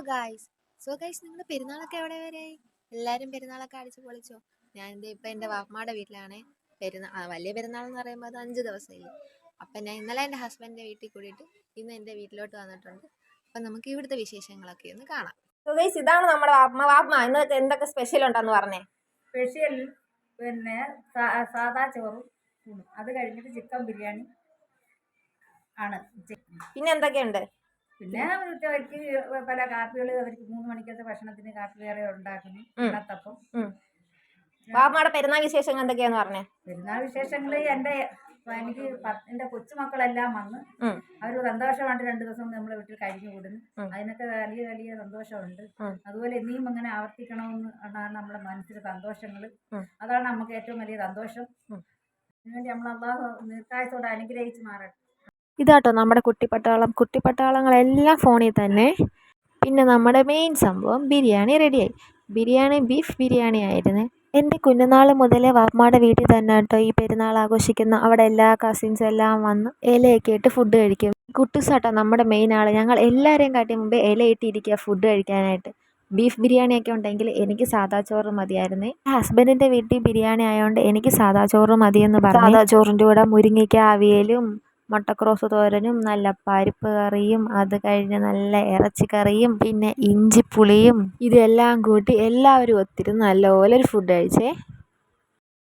Guys നിങ്ങളുടെ പെരുന്നാളൊക്കെ എവിടെ വരെയായി? എല്ലാവരും പെരുന്നാളൊക്കെ അടിച്ചു പൊളിച്ചോ? ഞാൻ ഇപ്പം എൻ്റെ വാപ്പമാടെ വീട്ടിലാണേ. വലിയ പെരുന്നാൾ എന്ന് പറയുമ്പോൾ അത് 5 ദിവസമില്ല. അപ്പം ഞാൻ ഇന്നലെ എൻ്റെ ഹസ്ബൻഡിൻ്റെ വീട്ടിൽ കൂടിയിട്ട് ഇന്ന് എൻ്റെ വീട്ടിലോട്ട് വന്നിട്ടുണ്ട്. അപ്പം നമുക്ക് ഇവിടുത്തെ വിശേഷങ്ങളൊക്കെ ഒന്ന് കാണാം. ഇതാണ് നമ്മുടെ വാപ്പ ഇന്ന് എന്തൊക്കെ സ്പെഷ്യൽ ഉണ്ടെന്ന് പറഞ്ഞേ. സ്പെഷ്യൽ പിന്നെ സാദാ ചോറും അത് കഴിഞ്ഞിട്ട് ചിക്കൻ ബിരിയാണി ആണ്. പിന്നെ എന്തൊക്കെയുണ്ട്? പിന്നെ ഉച്ചവയ്ക്ക് പല കാപ്പികൾ, അവർക്ക് 3 മണിക്കത്തെ ഭക്ഷണത്തിന് കാപ്പി വേറെ ഉണ്ടാക്കുന്നു. ഇന്നത്തപ്പം. വാപ്പമാടെ പെരുന്നാൾ വിശേഷങ്ങൾ എന്തൊക്കെയാന്ന് പറഞ്ഞേ. പെരുന്നാൾ വിശേഷങ്ങൾ എനിക്ക് എൻ്റെ കൊച്ചുമക്കളെല്ലാം വന്ന് അവർ സന്തോഷമായിട്ട് 2 ദിവസം നമ്മളെ വീട്ടിൽ കഴിഞ്ഞു കൂടുന്നു. അതിനൊക്കെ വലിയ വലിയ സന്തോഷമുണ്ട്. അതുപോലെ ഇനിയും അങ്ങനെ ആവർത്തിക്കണമെന്ന് ആണ് നമ്മുടെ മനസ്സിൽ സന്തോഷങ്ങൾ. അതാണ് നമുക്ക് ഏറ്റവും വലിയ സന്തോഷം. അതിനുവേണ്ടി നമ്മൾ അള്ളാഹു ദീർഘായുസ്സോടെ അനുഗ്രഹിച്ച് മാറട്ടെ. ഇതാട്ടോ നമ്മുടെ കുട്ടിപ്പട്ടാളങ്ങളെല്ലാം ഫോണിൽ തന്നെ. പിന്നെ നമ്മുടെ മെയിൻ സംഭവം ബിരിയാണി റെഡിയായി. ബിരിയാണി ബീഫ് ബിരിയാണി ആയിരുന്നു. എൻ്റെ കുഞ്ഞുനാൾ മുതലേ വാപ്പമാടെ വീട്ടിൽ തന്നെ കേട്ടോ ഈ പെരുന്നാൾ ആഘോഷിക്കുന്ന. അവിടെ എല്ലാ കസിൻസ് എല്ലാം വന്ന് ഇലയൊക്കെ ഇട്ട് ഫുഡ് കഴിക്കും. കുട്ടൂസാട്ടോ നമ്മുടെ മെയിൻ ആൾ. ഞങ്ങൾ എല്ലാവരെയും കാട്ടി മുമ്പേ ഇലയിട്ടിരിക്കുക ഫുഡ് കഴിക്കാനായിട്ട്. ബീഫ് ബിരിയാണിയൊക്കെ ഉണ്ടെങ്കിൽ എനിക്ക് സാദാ ചോറ് മതിയായിരുന്നേ. ഹസ്ബൻഡിൻ്റെ വീട്ടിൽ ബിരിയാണി ആയതുകൊണ്ട് എനിക്ക് സാദാ ചോറ് മതിയെന്ന് പറഞ്ഞു. സാദാ ചോറിൻ്റെ കൂടെ മുരിങ്ങയ്ക്ക അവിയലും മുട്ടക്രോസ് തോരനും നല്ല പരിപ്പ് കറിയും അത് കഴിഞ്ഞ് നല്ല ഇറച്ചിക്കറിയും പിന്നെ ഇഞ്ചിപ്പുളിയും ഇതെല്ലാം കൂട്ടി എല്ലാവരും ഒത്തിരി നല്ലപോലെ ഒരു ഫുഡ് കഴിച്ചേ.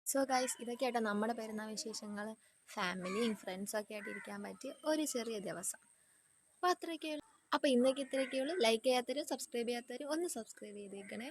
സോ ഗൈസ്, ഇതൊക്കെയായിട്ട് നമ്മുടെ പെരുന്നാൾ വിശേഷങ്ങൾ. ഫാമിലിയും ഫ്രണ്ട്സൊക്കെ ആയിട്ട് ഇരിക്കാൻ പറ്റിയ ഒരു ചെറിയ ദിവസം. അപ്പോൾ അത്രയൊക്കെയുള്ളൂ. അപ്പോൾ ഇന്നേക്ക് ഇത്രയൊക്കെയുള്ളൂ. ലൈക്ക് ചെയ്യാത്തവരും സബ്സ്ക്രൈബ് ചെയ്യാത്തവരും ഒന്ന് സബ്സ്ക്രൈബ് ചെയ്തേക്കണേ.